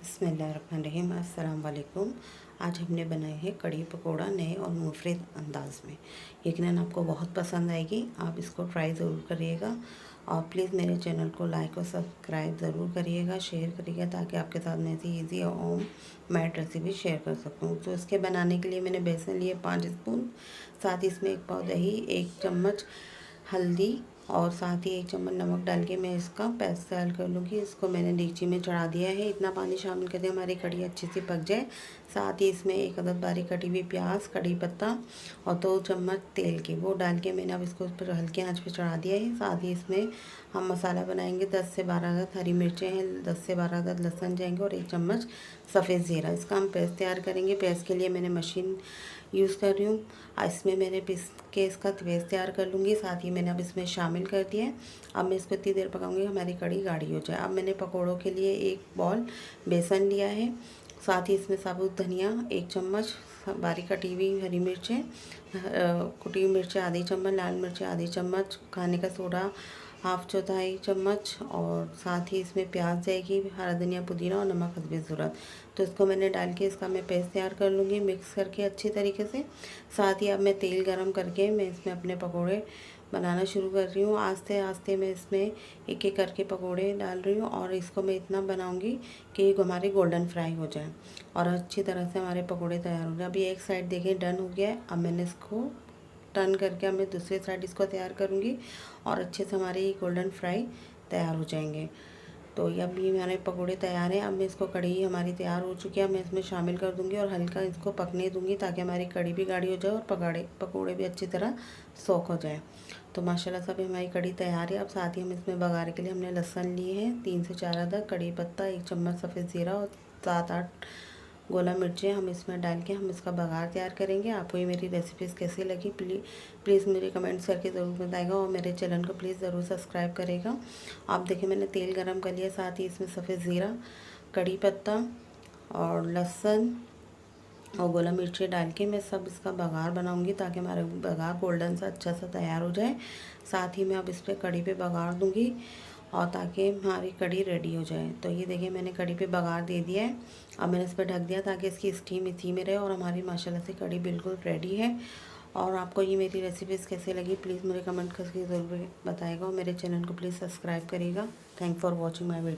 बिस्मिल्लाहिर्रहमानिर्रहीम। अस्सलाम वालेकुम। आज हमने बनाए हैं कढ़ी पकोड़ा नए और मुफरिद अंदाज में। यकीनन आपको बहुत पसंद आएगी। आप इसको ट्राई ज़रूर करिएगा और प्लीज़ मेरे चैनल को लाइक और सब्सक्राइब ज़रूर करिएगा, शेयर करिएगा, ताकि आपके साथ मैं ऐसी ईज़ी और होम मेड रेसिपी शेयर कर सकूँ। तो इसके बनाने के लिए मैंने बेसन लिए 5 स्पून, साथ ही इसमें 1 पाव दही, 1 चम्मच हल्दी और साथ ही 1 चम्मच नमक डाल के मैं इसका पेस्ट तैयार कर लूँगी। इसको मैंने देगची में चढ़ा दिया है। इतना पानी शामिल कर दिया हमारी कढ़ी अच्छे से पक जाए। साथ ही इसमें 1 अदद बारीक कटी हुई प्याज, कड़ी पत्ता और 2 चम्मच तेल के वो डाल के मैंने अब इसको उस पर हल्की आंच पे चढ़ा दिया है। साथ ही इसमें हम मसाला बनाएंगे। 10 से 12 अदद हरी मिर्चें हैं, 10 से 12 अदद लहसुन जाएंगे और 1 चम्मच सफ़ेद ज़ीरा। इसका हम पेस्ट तैयार करेंगे। पेस्ट के लिए मैंने मशीन यूज़ कर रही हूँ। इसमें मैंने पीस के इसका पेस्ट तैयार कर लूँगी। साथ ही मैंने अब इसमें शामिल कर दिया है। अब मैं इसको इतनी देर पकाऊंगी हमारी कढ़ी गाढ़ी हो जाए। अब मैंने पकोड़ों के लिए 1 बॉल बेसन लिया है। साथ ही इसमें साबुत धनिया 1 चम्मच, बारीक कटी हुई हरी मिर्चें, कुटी हुई मिर्चें आधी चम्मच, लाल मिर्चें आधी चम्मच, खाने का सोडा 1/2 चौथाई चम्मच और साथ ही इसमें प्याज जाएगी, हरा धनिया, पुदीना और नमक हस्बे ज़रूरत। तो इसको मैंने डाल के इसका मैं पेस्ट तैयार कर लूँगी मिक्स करके अच्छी तरीके से। साथ ही अब मैं तेल गरम करके मैं इसमें अपने पकोड़े बनाना शुरू कर रही हूँ। आस्ते आस्ते मैं इसमें एक एक करके पकोड़े डाल रही हूँ और इसको मैं इतना बनाऊँगी कि हमारे गोल्डन फ्राई हो जाए और अच्छी तरह से हमारे पकोड़े तैयार हो जाए। अभी एक साइड देखें डन हो गया है। अब मैंने इसको टर्न करके अब मैं दूसरी साइड इसको तैयार करूँगी और अच्छे से हमारे ये गोल्डन फ्राई तैयार हो जाएंगे। तो ये अभी हमारे पकोड़े तैयार हैं। अब मैं इसको कढ़ी हमारी तैयार हो चुकी है, मैं इसमें शामिल कर दूंगी और हल्का इसको पकने दूंगी ताकि हमारी कढ़ी भी गाढ़ी हो जाए और पकोड़े भी अच्छी तरह सोख हो जाए। तो माशाल्लाह से अभी हमारी कढ़ी तैयार है। अब साथ ही हम इसमें बघार के लिए हमने लहसुन लिए हैं 3 से 4 अदद, कड़ी पत्ता 1 चम्मच, सफ़ेद ज़ीरा और 7-8 गोला मिर्चें हम इसमें डाल के हम इसका बघार तैयार करेंगे। आपको ये मेरी रेसिपीज़ कैसी लगी प्लीज़ मुझे कमेंट्स करके ज़रूर बताएगा और मेरे चैनल को प्लीज़ ज़रूर सब्सक्राइब करेगा। आप देखिए मैंने तेल गरम कर लिया, साथ ही इसमें सफ़ेद ज़ीरा, कड़ी पत्ता और लहसुन और गोला मिर्चें डाल के मैं सब इसका बघार बनाऊंगी ताकि हमारा बघार गोल्डन सा अच्छा सा तैयार हो जाए। साथ ही मैं अब इस पर कढ़ी पे बघार दूंगी और ताकि हमारी कढ़ी रेडी हो जाए। तो ये देखिए मैंने कढ़ी पे बघार दे दिया है। अब मैंने इस पर ढक दिया ताकि इसकी स्टीम इसी में रहे और हमारी माशाल्लाह से कढ़ी बिल्कुल रेडी है। और आपको ये मेरी रेसिपीज़ कैसे लगी प्लीज़ मुझे कमेंट करके ज़रूर बताएगा और मेरे चैनल को प्लीज़ सब्सक्राइब करिएगा। Thank for watching my video.